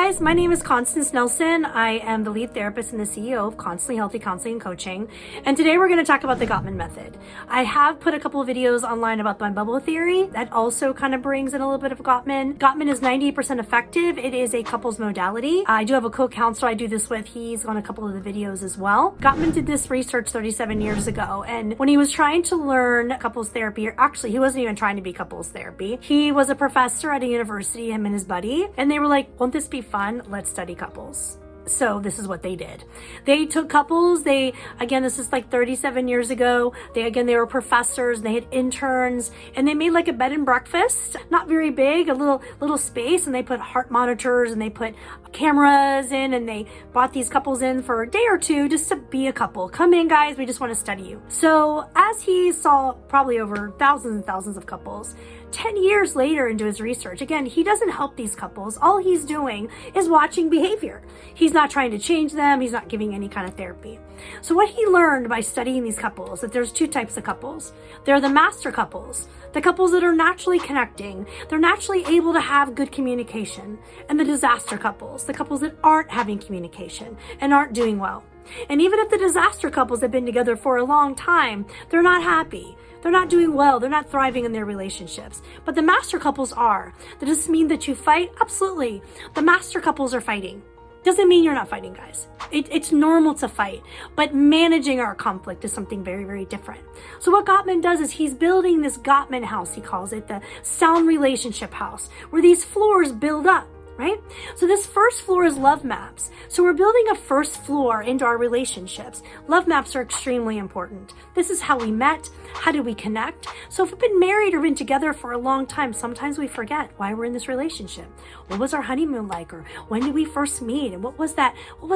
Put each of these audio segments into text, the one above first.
guys, my name is Constance Nelson. I am the lead therapist and the CEO of Constantly Healthy Counseling and Coaching. And today we're going to talk about the Gottman Method. I have put a couple of videos online about my bubble theory that also kind of brings in a little bit of Gottman. Gottman is 98% effective. It is a couples modality. I do have a co-counselor I do this with. He's on a couple of the videos as well. Gottman did this research 37 years ago. And when he was trying to learn couples therapy, or actually he wasn't even trying to be couples therapy. He was a professor at a university, him and his buddy. And they were like, won't this be fun? Let's study couples. So this is what they did. They took couples. Again, this is like 37 years ago. They were professors and they had interns and they made like a bed and breakfast, not very big, a little space. And they put heart monitors and they put cameras in and they brought these couples in for a day or two just to be a couple. Come in, guys. We just want to study you. So as he saw probably over thousands and thousands of couples, 10 years later into his research, again, he doesn't help these couples. All he's doing is watching behavior. He's not trying to change them. He's not giving any kind of therapy. So what he learned by studying these couples, that there's two types of couples. They're the master couples, the couples that are naturally connecting. They're naturally able to have good communication. And the disaster couples, the couples that aren't having communication and aren't doing well. And even if the disaster couples have been together for a long time, they're not happy. They're not doing well. They're not thriving in their relationships. But the master couples are. That does mean that you fight? Absolutely. The master couples are fighting. Doesn't mean you're not fighting, guys. It's normal to fight, but managing our conflict is something very, very different. So what Gottman does is he's building this Gottman house, he calls it, the sound relationship house, where these floors build up. Right? So this first floor is love maps. So we're building a first floor into our relationships. Love maps are extremely important. This is how we met. How did we connect? So if we've been married or been together for a long time, sometimes we forget why we're in this relationship. What was our honeymoon like? Or when did we first meet? And what was that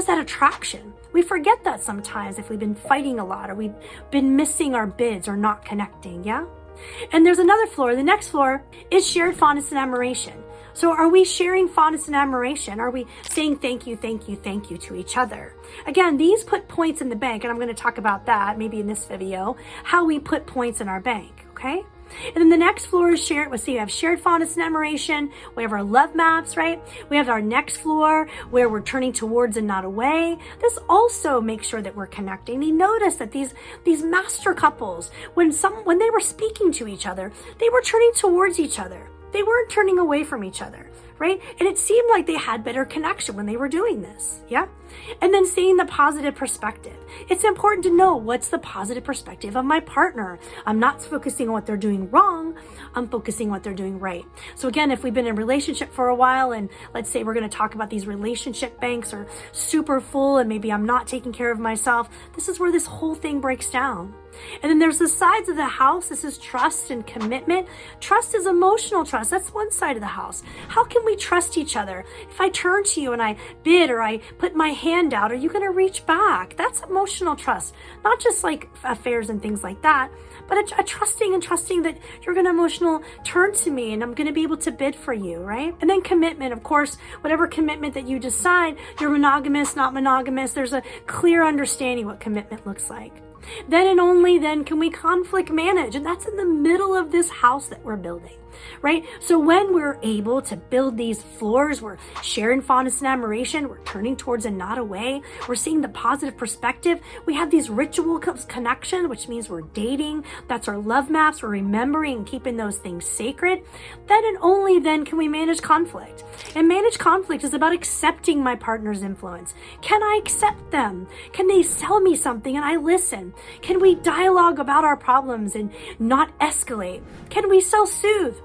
attraction? We forget that sometimes if we've been fighting a lot or we've been missing our bids or not connecting. Yeah? And there's another floor. The next floor is shared fondness and admiration. So are we sharing fondness and admiration? Are we saying thank you, thank you, thank you to each other? Again, these put points in the bank, and I'm going to talk about that maybe in this video, how we put points in our bank, okay? And then the next floor is shared. Let's see, we have shared fondness and admiration. We have our love maps, right? We have our next floor where we're turning towards and not away. This also makes sure that we're connecting. You notice that these master couples, when they were speaking to each other, they were turning towards each other. They weren't turning away from each other, right? And it seemed like they had better connection when they were doing this, yeah? And then seeing the positive perspective. It's important to know what's the positive perspective of my partner. I'm not focusing on what they're doing wrong. I'm focusing on what they're doing right. So again, if we've been in a relationship for a while and let's say we're going to talk about these relationship banks are super full and maybe I'm not taking care of myself, this is where this whole thing breaks down. And then there's the sides of the house. This is trust and commitment. Trust is emotional trust. That's one side of the house. How can we trust each other? If I turn to you and I bid or I put my hand out, are you going to reach back? That's emotional trust. Not just like affairs and things like that, but a trusting that you're going to emotional turn to me and I'm going to be able to bid for you, right? And then commitment, of course, whatever commitment that you decide, you're monogamous, not monogamous. There's a clear understanding what commitment looks like. Then and only then can we conflict manage. And that's in the middle of this house that we're building, right? So when we're able to build these floors, we're sharing fondness and admiration, we're turning towards and not away, we're seeing the positive perspective, we have these ritual connection, which means we're dating, that's our love maps, we're remembering and keeping those things sacred. Then and only then can we manage conflict. And manage conflict is about accepting my partner's influence. Can I accept them? Can they sell me something and I listen? Can we dialogue about our problems and not escalate? Can we self-soothe?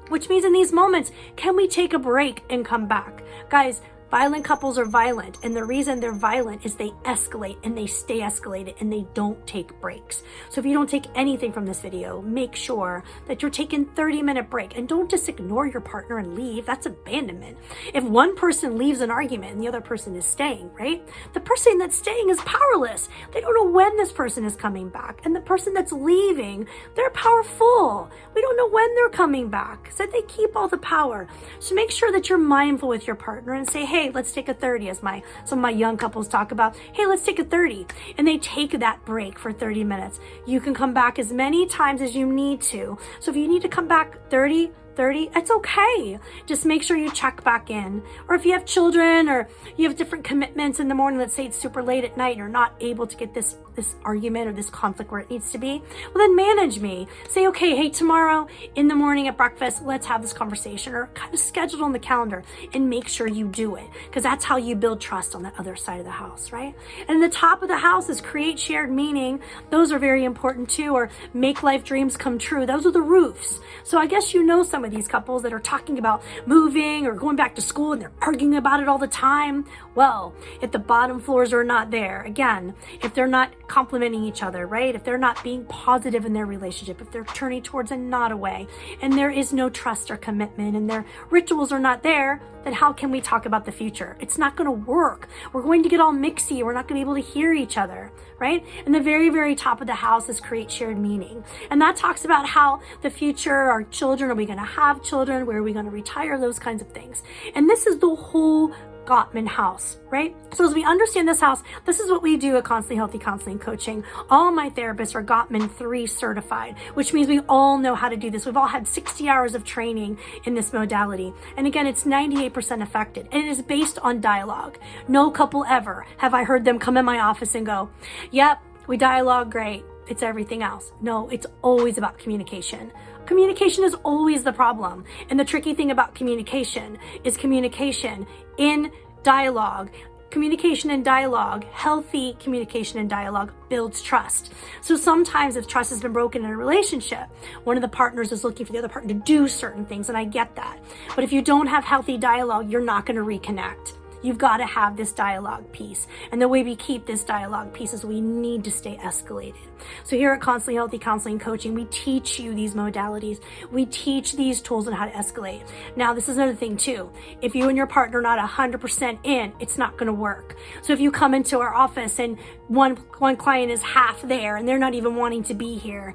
Which means in these moments, can we take a break and come back? Guys, violent couples are violent, and the reason they're violent is they escalate and they stay escalated and they don't take breaks. So if you don't take anything from this video, make sure that you're taking 30-minute break and don't just ignore your partner and leave. That's abandonment. If one person leaves an argument and the other person is staying, right? The person that's staying is powerless. They don't know when this person is coming back. And the person that's leaving, they're powerful. We don't know when they're coming back. So they keep all the power. So make sure that you're mindful with your partner and say, hey, let's take a 30, as some of my young couples talk about. Hey, let's take a 30. And they take that break for 30 minutes. You can come back as many times as you need to. So if you need to come back 30, 4:30, it's okay. Just make sure you check back in. Or if you have children or you have different commitments in the morning, let's say it's super late at night and you're not able to get this argument or this conflict where it needs to be, well then manage me. Say, okay, hey, tomorrow in the morning at breakfast, let's have this conversation, or kind of schedule on the calendar and make sure you do it, because that's how you build trust on the other side of the house, right? And the top of the house is create shared meaning. Those are very important too, or make life dreams come true. Those are the roofs. So I guess you know some of these couples that are talking about moving or going back to school and they're arguing about it all the time. Well, if the bottom floors are not there, again, if they're not complimenting each other, right? If they're not being positive in their relationship, if they're turning towards a not away, and there is no trust or commitment, and their rituals are not there, then how can we talk about the future? It's not going to work. We're going to get all mixy. We're not going to be able to hear each other, right? And the very, very top of the house is create shared meaning. And that talks about how the future, our children, are we going to have children? Where are we going to retire? Those kinds of things. And this is the whole Gottman house, right? So as we understand this house, this is what we do at Constantly Healthy Counseling Coaching. All my therapists are Gottman 3 certified, which means we all know how to do this. We've all had 60 hours of training in this modality. And again, it's 98% effective. And it is based on dialogue. No couple ever have I heard them come in my office and go, yep, we dialogue great. It's everything else. No, it's always about communication. Communication is always the problem. And the tricky thing about communication is communication in dialogue. Communication and dialogue, healthy communication and dialogue builds trust. So sometimes if trust has been broken in a relationship, one of the partners is looking for the other partner to do certain things, and I get that. But if you don't have healthy dialogue, you're not going to reconnect. You've got to have this dialogue piece. And the way we keep this dialogue piece is we need to stay escalated. So here at Constantly Healthy Counseling Coaching, we teach you these modalities. We teach these tools on how to escalate. Now, this is another thing too. If you and your partner are not 100% in, it's not going to work. So if you come into our office and one client is half there and they're not even wanting to be here,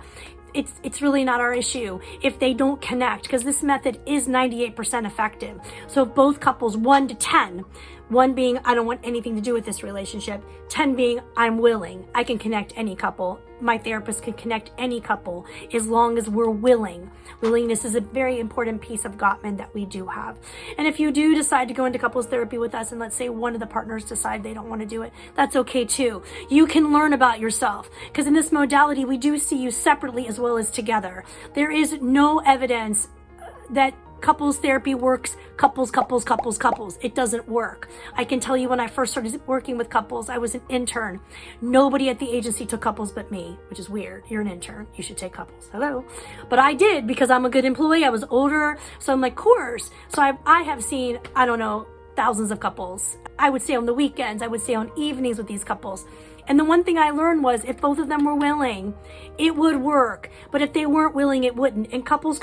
it's really not our issue if they don't connect, because this method is 98% effective. So if both couples, 1 to 10, 1 being I don't want anything to do with this relationship, 10 being I'm willing, I can connect any couple. My therapist can connect any couple as long as we're willing. Willingness is a very important piece of Gottman that we do have. And if you do decide to go into couples therapy with us, and let's say one of the partners decide they don't want to do it, that's okay too. You can learn about yourself, because in this modality, we do see you separately as well as together. There is no evidence that couples therapy works couples. It doesn't work. I can tell you, when I first started working with couples, I was an intern. Nobody at the agency took couples but me, which is weird. You're an intern. You should take couples. Hello. But I did, because I'm a good employee. I was older. So I'm like, course. So I have seen, I don't know, thousands of couples. I would stay on the weekends. I would stay on evenings with these couples. And the one thing I learned was if both of them were willing, it would work. But if they weren't willing, it wouldn't. And couples,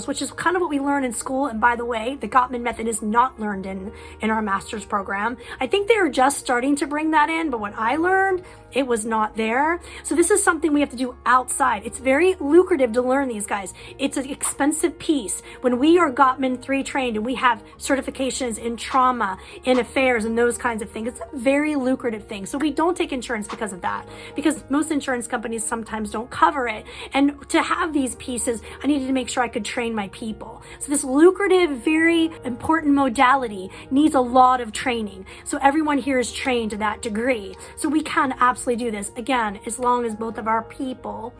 which is kind of what we learn in school. And by the way, the Gottman Method is not learned in our master's program. I think they are just starting to bring that in. But when I learned, it was not there. So this is something we have to do outside. It's very lucrative to learn these guys. It's an expensive piece. When we are Gottman 3 trained and we have certifications in trauma, in affairs, and those kinds of things, it's a very lucrative thing. So we don't take insurance because of that, because most insurance companies sometimes don't cover it. And to have these pieces, I needed to make sure I could train my people. So this lucrative, very important modality needs a lot of training. So everyone here is trained to that degree. So we can absolutely do this, again, as long as both of our people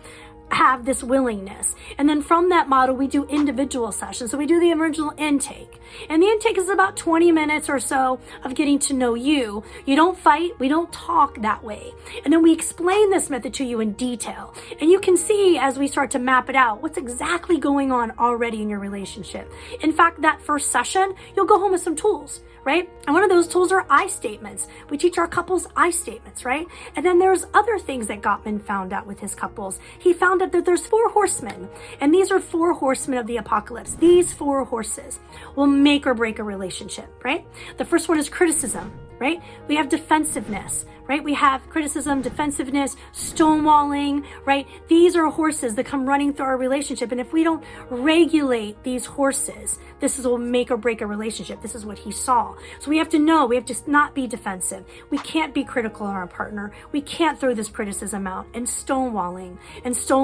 have this willingness. And then from that model, we do individual sessions. So we do the original intake. And the intake is about 20 minutes or so of getting to know you. You don't fight. We don't talk that way. And then we explain this method to you in detail. And you can see as we start to map it out, what's exactly going on already in your relationship. In fact, that first session, you'll go home with some tools, right? And one of those tools are I statements. We teach our couples I statements, right? And then there's other things that Gottman found out with his couples. He found out that there's 4 horsemen, and these are 4 horsemen of the apocalypse. These 4 horses will make or break a relationship, right? The first one is criticism, right? We have defensiveness, right? We have criticism, defensiveness, stonewalling, right? These are horses that come running through our relationship. And if we don't regulate these horses, this will make or break a relationship. This is what he saw. So we have to know, we have to not be defensive. We can't be critical on our partner. We can't throw this criticism out. And stonewalling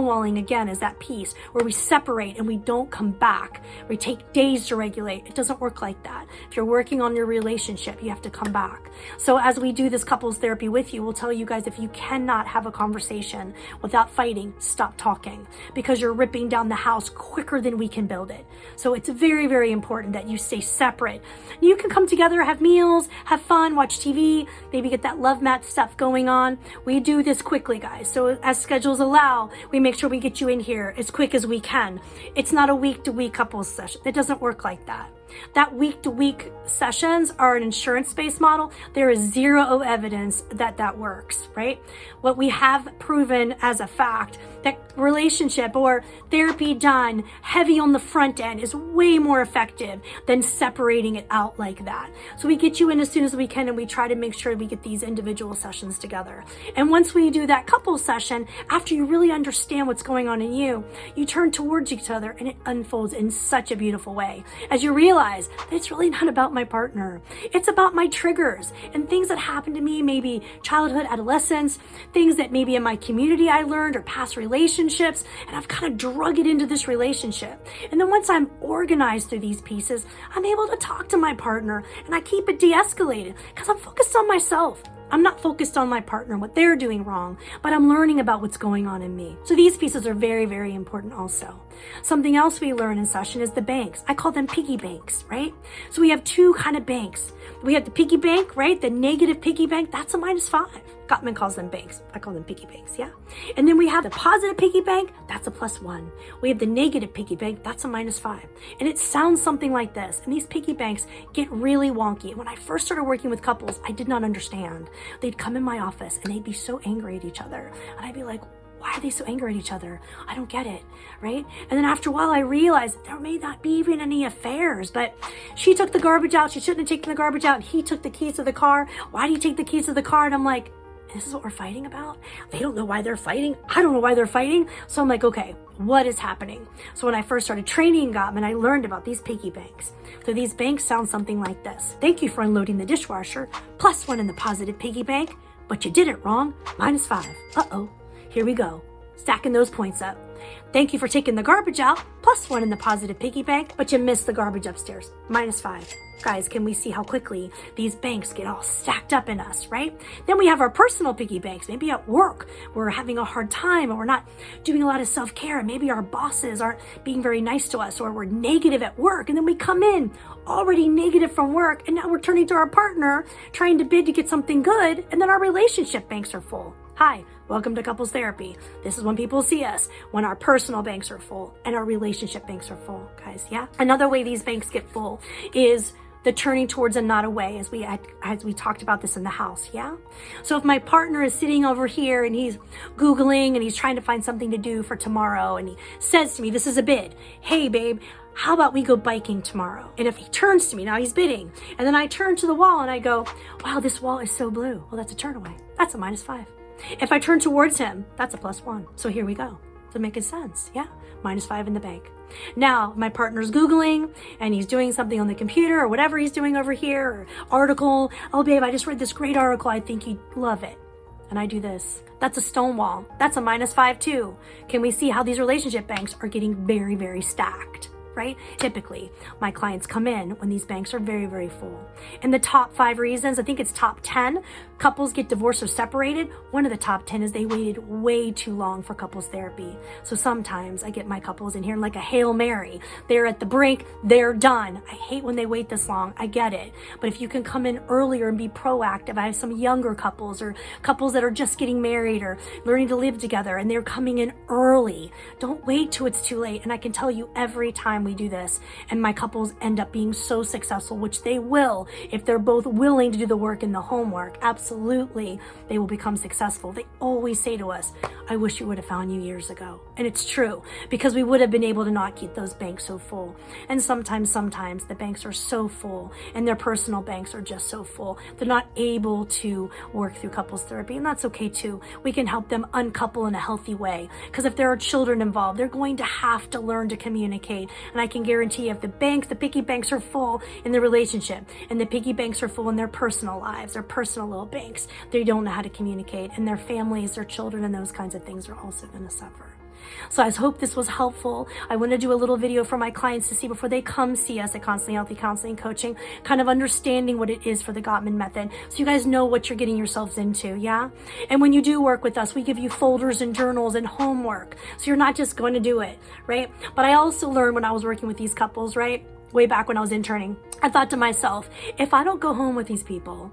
stonewalling, again, is that piece where we separate and we don't come back. We take days to regulate. It doesn't work like that. If you're working on your relationship, you have to come back. So as we do this couples therapy with you, we'll tell you guys, if you cannot have a conversation without fighting, stop talking, because you're ripping down the house quicker than we can build it. So it's very, very important that you stay separate. You can come together, have meals, have fun, watch TV, maybe get that love match stuff going on. We do this quickly, guys. So as schedules allow, we make sure we get you in here as quick as we can. It's not a week-to-week couples session. It doesn't work like that. That week-to-week sessions are an insurance-based model. There is zero evidence that that works, right? What we have proven as a fact, that relationship or therapy done heavy on the front end is way more effective than separating it out like that. So we get you in as soon as we can, and we try to make sure we get these individual sessions together. And once we do that couple session, after you really understand what's going on in you, you turn towards each other and it unfolds in such a beautiful way. As you realize that it's really not about my partner. It's about my triggers and things that happened to me, maybe childhood, adolescence, things that maybe in my community I learned, or past relationships, and I've kind of drug it into this relationship. And then once I'm organized through these pieces, I'm able to talk to my partner, and I keep it de-escalated because I'm focused on myself. I'm not focused on my partner, what they're doing wrong, but I'm learning about what's going on in me. So these pieces are very, very important also. Something else we learn in session is the banks. I call them piggy banks, right? So we have two kind of banks. We have the piggy bank, right? The negative piggy bank, that's a -5. Gottman calls them banks. I call them piggy banks, yeah? And then we have the positive piggy bank, that's a +1. We have the negative piggy bank, that's a -5. And it sounds something like this. And these piggy banks get really wonky. When I first started working with couples, I did not understand. They'd come in my office and they'd be so angry at each other. And I'd be like, why are they so angry at each other? I don't get it, right? And then after a while, I realized there may not be even any affairs, but she took the garbage out. She shouldn't have taken the garbage out. And he took the keys to the car. Why do you take the keys to the car? And I'm like, this is what we're fighting about? They don't know why they're fighting. I don't know why they're fighting. So I'm like, okay, what is happening? So when I first started training Gottman, I learned about these piggy banks. So these banks sound something like this. Thank you for unloading the dishwasher. +1 in the positive piggy bank, but you did it wrong. -5. Uh-oh. Here we go. Stacking those points up. Thank you for taking the garbage out. +1 in the positive piggy bank, but you missed the garbage upstairs. -5. Guys, can we see how quickly these banks get all stacked up in us, right? Then we have our personal piggy banks. Maybe at work, we're having a hard time, or we're not doing a lot of self-care. Maybe our bosses aren't being very nice to us, or we're negative at work. And then we come in already negative from work, and now we're turning to our partner, trying to bid to get something good, and then our relationship banks are full. Hi, welcome to couples therapy. This is when people see us, when our personal banks are full and our relationship banks are full, guys, yeah? Another way these banks get full is the turning towards and not away, as we talked about this in the house, yeah? So if my partner is sitting over here and he's Googling and he's trying to find something to do for tomorrow, and he says to me, this is a bid, hey babe, how about we go biking tomorrow? And if he turns to me, now he's bidding, and then I turn to the wall and I go, wow, this wall is so blue. Well, that's a turn away. That's a -5. If I turn towards him, that's a +1. So here we go. Does it make sense? Yeah? -5 in the bank. Now, my partner's Googling and he's doing something on the computer or whatever he's doing over here, or article. Oh, babe, I just read this great article. I think you'd love it. And I do this. That's a stonewall. That's a -5 too. Can we see how these relationship banks are getting very, very stacked? Right? Typically, my clients come in when these banks are very, very full. And the top 5 reasons, I think it's top 10, couples get divorced or separated. One of the top 10 is they waited way too long for couples therapy. So sometimes I get my couples in here like a Hail Mary. They're at the brink, they're done. I hate when they wait this long. I get it. But if you can come in earlier and be proactive, I have some younger couples or couples that are just getting married or learning to live together, and they're coming in early. Don't wait till it's too late. And I can tell you every time we do this, and my couples end up being so successful, which they will if they're both willing to do the work and the homework. Absolutely, they will become successful. They always say to us, I wish you would have found you years ago. And it's true, because we would have been able to not keep those banks so full. And sometimes the banks are so full and their personal banks are just so full, they're not able to work through couples therapy. And that's okay too. We can help them uncouple in a healthy way, because if there are children involved, they're going to have to learn to communicate. And I can guarantee you, if the piggy banks are full in the relationship and the piggy banks are full in their personal lives, their personal little banks, they don't know how to communicate, and their families, their children, and those kinds of things are also going to suffer. So I hope this was helpful. I want to do a little video for my clients to see before they come see us at Constantly Healthy Counseling and Coaching, kind of understanding what it is for the Gottman Method, so you guys know what you're getting yourselves into, yeah? And when you do work with us, we give you folders and journals and homework, so you're not just going to do it, right? But I also learned when I was working with these couples, right? Way back when I was interning, I thought to myself, if I don't go home with these people,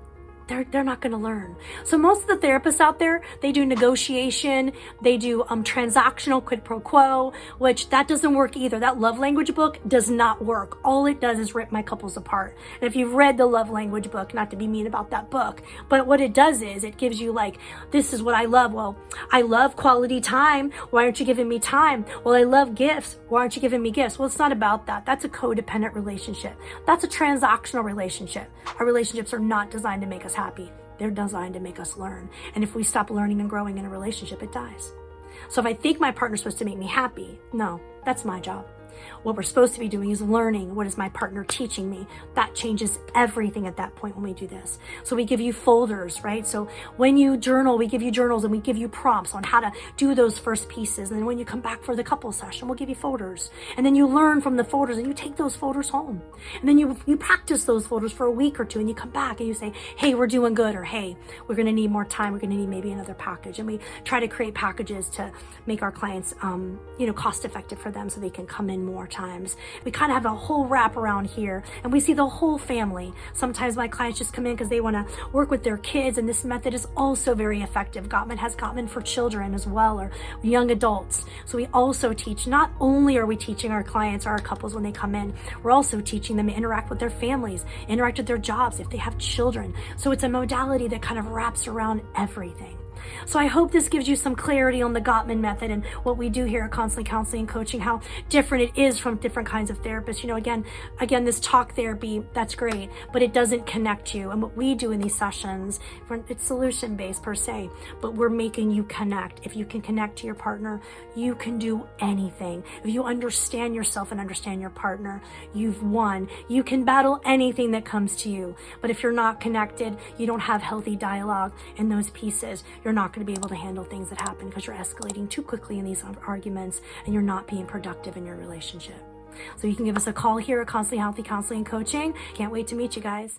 they're not going to learn. So most of the therapists out there, they do negotiation, they do transactional quid pro quo, which that doesn't work either. That love language book does not work. All it does is rip my couples apart. And if you've read the love language book, not to be mean about that book, but what it does is it gives you like, this is what I love. Well, I love quality time. Why aren't you giving me time? Well, I love gifts. Why aren't you giving me gifts? Well, it's not about that. That's a codependent relationship. That's a transactional relationship. Our relationships are not designed to make us happy. They're designed to make us learn. And if we stop learning and growing in a relationship, it dies. So if I think my partner's supposed to make me happy, no, that's my job. What we're supposed to be doing is learning. What is my partner teaching me? That changes everything at that point when we do this. So we give you folders, right? So when you journal, we give you journals and we give you prompts on how to do those first pieces. And then when you come back for the couple session, we'll give you folders. And then you learn from the folders and you take those folders home. And then you practice those folders for a week or two and you come back and you say, hey, we're doing good, or hey, we're going to need more time. We're going to need maybe another package. And we try to create packages to make our clients, cost effective for them so they can come in more times. We kind of have a whole wrap around here and we see the whole family. Sometimes my clients just come in because they want to work with their kids, and this method is also very effective. Gottman has Gottman for children as well, or young adults. So we also teach, not only are we teaching our clients or our couples when they come in, we're also teaching them to interact with their families, interact with their jobs if they have children. So it's a modality that kind of wraps around everything. So I hope this gives you some clarity on the Gottman Method and what we do here at Constantly Counseling and Coaching, how different it is from different kinds of therapists. Again, this talk therapy, that's great, but it doesn't connect you. And what we do in these sessions, it's solution-based per se, but we're making you connect. If you can connect to your partner, you can do anything. If you understand yourself and understand your partner, you've won. You can battle anything that comes to you. But if you're not connected, you don't have healthy dialogue in those pieces, you're not going to be able to handle things that happen because you're escalating too quickly in these arguments and you're not being productive in your relationship. So you can give us a call here at Constantly Healthy Counseling and Coaching. Can't wait to meet you guys.